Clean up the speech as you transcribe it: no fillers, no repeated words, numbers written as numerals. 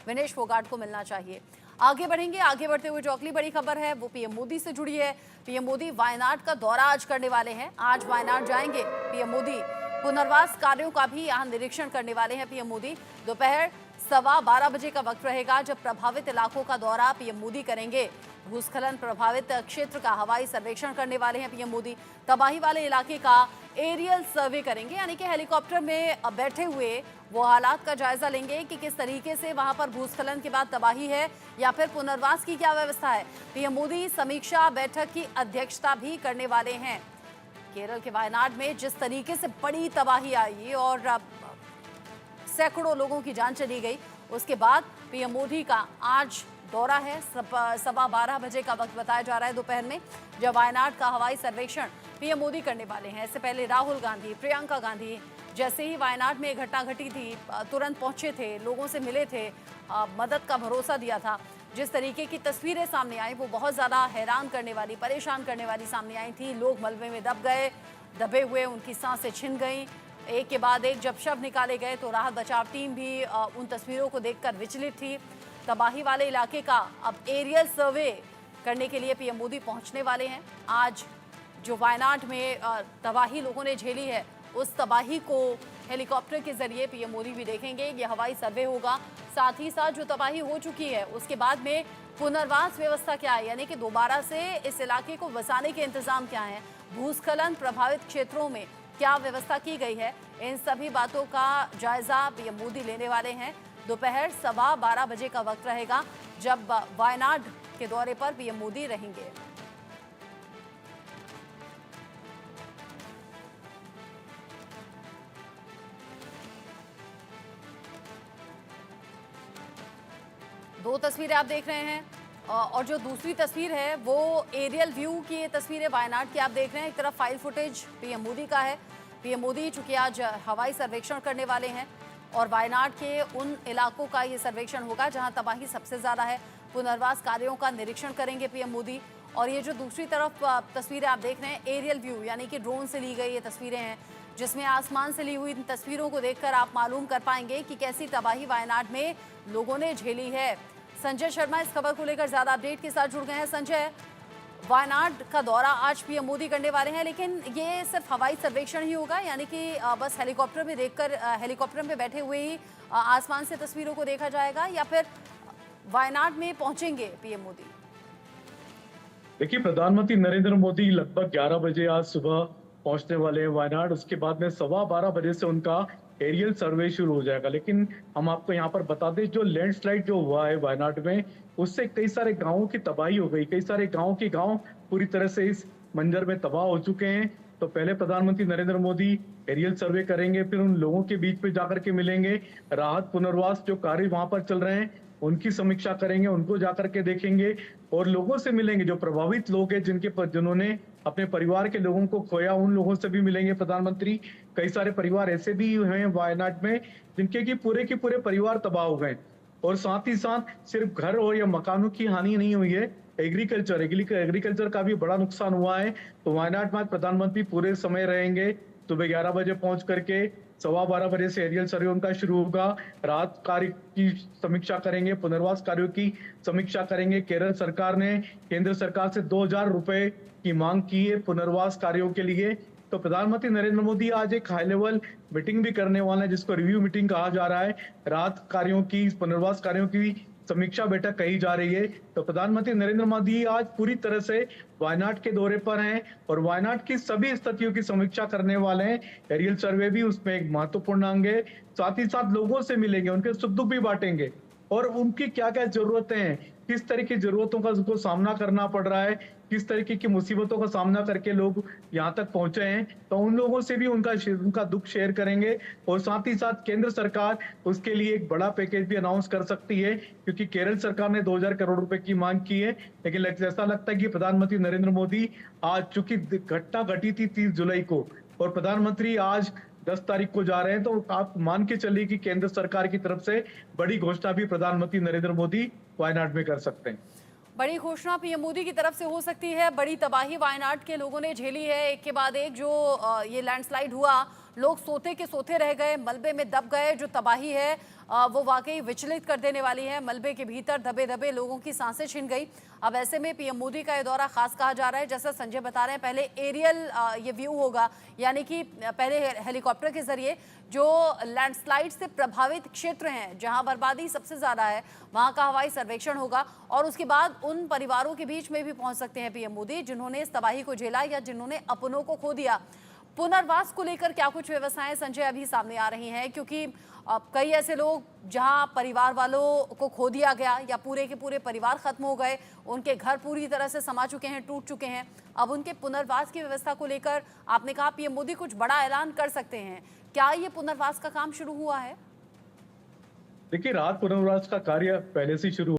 विनेश फोगाट को मिलना चाहिए। आगे बढ़ेंगे, आगे बढ़ते हुए जो अगली बड़ी खबर है वो पीएम मोदी से जुड़ी है। पीएम मोदी वायनाड का दौरा आज करने वाले हैं। आज वायनाड जाएंगे पीएम मोदी। पुनर्वास कार्यों का भी यहाँ निरीक्षण करने वाले हैं पीएम मोदी। दोपहर 12:15 बजे का वक्त रहेगा जब प्रभावित इलाकों का दौरा पीएम मोदी करेंगे। भूस्खलन प्रभावित क्षेत्र का हवाई सर्वेक्षण करने वाले हैं पीएम मोदी। तबाही वाले इलाके का एरियल सर्वे करेंगे, यानी कि हेलीकॉप्टर में बैठे हुए वो हालात का जायजा लेंगे कि किस तरीके से वहां पर भूस्खलन के बाद तबाही है या फिर पुनर्वास की क्या व्यवस्था है। पीएम मोदी समीक्षा बैठक की अध्यक्षता भी करने वाले हैं। केरल के वायनाड में जिस तरीके से बड़ी तबाही आई और सैकड़ों लोगों की जान चली गई, उसके बाद पीएम मोदी का आज दौरा है। 12:15 बजे का वक्त बताया जा रहा है दोपहर में, जब वायनाड का हवाई सर्वेक्षण पीएम मोदी करने वाले हैं। इससे पहले राहुल गांधी, प्रियंका गांधी जैसे ही वायनाड में घटना घटी थी तुरंत पहुंचे थे, लोगों से मिले थे, मदद का भरोसा दिया था। जिस तरीके की तस्वीरें सामने आई वो बहुत ज़्यादा हैरान करने वाली, परेशान करने वाली सामने आई थी। लोग मलबे में दब गए, दबे हुए उनकी सांसें छिन गईं। एक के बाद एक जब शव निकाले गए तो राहत बचाव टीम भी उन तस्वीरों को देखकर विचलित थी। तबाही वाले इलाके का अब एरियल सर्वे करने के लिए पीएम मोदी पहुंचने वाले हैं। आज जो वायनाड में तबाही लोगों ने झेली है, उस तबाही को हेलीकॉप्टर के जरिए पीएम मोदी भी देखेंगे। ये हवाई सर्वे होगा। साथ ही साथ जो तबाही हो चुकी है उसके बाद में पुनर्वास व्यवस्था क्या है, यानी कि दोबारा से इस इलाके को बसाने के इंतजाम क्या हैं, भूस्खलन प्रभावित क्षेत्रों में क्या व्यवस्था की गई है, इन सभी बातों का जायजा पीएम मोदी लेने वाले हैं। दोपहर 12:15 बजे का वक्त रहेगा जब वायनाड के दौरे पर पीएम मोदी रहेंगे। दो तस्वीरें आप देख रहे हैं और जो दूसरी तस्वीर है वो एरियल व्यू की ये तस्वीर है वायनाड की आप देख रहे हैं। एक तरफ फाइल फुटेज पीएम मोदी का है। पीएम मोदी चूंकि आज हवाई सर्वेक्षण करने वाले हैं और वायनाड के उन इलाकों का ये सर्वेक्षण होगा जहां तबाही सबसे ज़्यादा है। पुनर्वास कार्यों का निरीक्षण करेंगे पीएम मोदी। और ये जो दूसरी तरफ तस्वीरें आप देख रहे हैं एरियल व्यू, यानी कि ड्रोन से ली गई ये तस्वीरें हैं, जिसमें आसमान से ली हुई इन तस्वीरों को देखकर आप मालूम कर पाएंगे कि कैसी तबाही वायनाड में लोगों ने झेली है। संजय शर्मा इस खबर को लेकर ज्यादा अपडेट के साथ जुड़ गए हैं। संजय, वायनाड का दौरा आज पीएम मोदी करने वाले हैं, लेकिन ये सिर्फ हवाई सर्वेक्षण ही होगा, यानी कि बस हेलीकॉप्टर में देखकर हेलीकॉप्टर में बैठे हुए ही आसमान से तस्वीरों को देखा जाएगा या फिर वायनाड में पहुंचेंगे पीएम मोदी? देखिए, प्रधानमंत्री नरेंद्र मोदी लगभग 11 बजे आज सुबह पहुंचने वाले हैं वायनाड। उसके बाद में 12:15 बजे से उनका एरियल सर्वे शुरू हो जाएगा। लेकिन हम आपको यहाँ पर बता दें, जो लैंडस्लाइड जो हुआ है वायनाड में, उससे कई सारे गांवों की तबाही हो गई। कई सारे गांव पूरी तरह से इस मंजर में तबाह हो चुके हैं। तो पहले प्रधानमंत्री नरेंद्र मोदी एरियल सर्वे करेंगे, फिर उन लोगों के बीच में जाकर के मिलेंगे, राहत पुनर्वास जो कार्य वहां पर चल रहे हैं उनकी समीक्षा करेंगे, उनको जाकर के देखेंगे और लोगों से मिलेंगे। जो प्रभावित लोग हैं जिन्होंने अपने परिवार के लोगों को खोया, उन लोगों से भी मिलेंगे प्रधानमंत्री। कई सारे परिवार ऐसे भी हैं वायनाड में जिनके की पूरे परिवार तबाह हो गए। और साथ ही साथ सिर्फ घर और या मकानों की हानि नहीं हुई है, एग्रीकल्चर का भी बड़ा नुकसान हुआ है। तो वायनाड में प्रधानमंत्री पूरे समय रहेंगे। सुबह 11 बजे पहुंच करके 12:15 बजे से एरियल सर्वे उनका शुरू होगा। राहत कार्य की समीक्षा करेंगे, पुनर्वास कार्यों की समीक्षा करेंगे। केरल सरकार ने केंद्र सरकार से 2000 रुपए की मांग की है पुनर्वास कार्यों के लिए। तो प्रधानमंत्री नरेंद्र मोदी आज एक हाई लेवल मीटिंग भी करने वाले हैं, जिसको रिव्यू मीटिंग कहा जा रहा है। राहत कार्यों की, पुनर्वास कार्यों की समीक्षा बैठक कही जा रही है। तो प्रधानमंत्री नरेंद्र मोदी आज पूरी तरह से वायनाड के दौरे पर हैं और वायनाड की सभी स्थितियों की समीक्षा करने वाले हैं। एरियल सर्वे भी उसमें एक महत्वपूर्ण अंग है। साथ ही साथ लोगों से मिलेंगे, उनके सुख दुख भी बांटेंगे और उनकी क्या क्या जरूरतें हैं, किस तरह की जरूरतों का उनको सामना करना पड़ रहा है, किस तरीके की मुसीबतों का सामना करके लोग यहाँ तक पहुंचे हैं, तो उन लोगों से भी उनका दुख शेयर करेंगे। और साथ ही साथ केंद्र सरकार उसके लिए एक बड़ा पैकेज भी अनाउंस कर सकती है, क्योंकि केरल सरकार ने 2000 करोड़ रुपए की मांग की है। लेकिन ऐसा लगता है कि प्रधानमंत्री नरेंद्र मोदी आज, चूंकि घटना घटी थी 30 जुलाई को और प्रधानमंत्री आज 10 तारीख को जा रहे हैं, तो आप मान के चलिए कि केंद्र सरकार की तरफ से बड़ी घोषणा भी प्रधानमंत्री नरेंद्र मोदी वायनाड में कर सकते हैं। बड़ी घोषणा पीएम मोदी की तरफ से हो सकती है। बड़ी तबाही वायनाड के लोगों ने झेली है, एक के बाद एक जो ये लैंडस्लाइड हुआ, लोग सोते के सोते रह गए, मलबे में दब गए। जो तबाही है वो वाकई विचलित कर देने वाली है। मलबे के भीतर दबे दबे लोगों की सांसें छिन गई। अब ऐसे में पीएम मोदी का ये दौरा खास कहा जा रहा है। जैसा संजय बता रहे हैं, पहले एरियल ये व्यू होगा, यानी कि पहले हेलीकॉप्टर के जरिए जो लैंडस्लाइड से प्रभावित क्षेत्र हैं, जहां बर्बादी सबसे ज्यादा है, वहां का हवाई सर्वेक्षण होगा। और उसके बाद उन परिवारों के बीच में भी पहुंच सकते हैं पीएम मोदी जिन्होंने इस तबाही को झेला या जिन्होंने अपनों को खो दिया। पुनर्वास को लेकर क्या कुछ व्यवस्थाएं संजय अभी सामने आ रही हैं, क्योंकि कई ऐसे लोग जहां परिवार वालों को खो दिया गया या पूरे के पूरे परिवार खत्म हो गए, उनके घर पूरी तरह से समा चुके हैं, टूट चुके हैं। अब उनके पुनर्वास की व्यवस्था को लेकर आपने कहा पीएम मोदी कुछ बड़ा ऐलान कर सकते हैं। क्या ये पुनर्वास का काम शुरू हुआ है? देखिए, राहत पुनर्वास का कार्य पहले से शुरू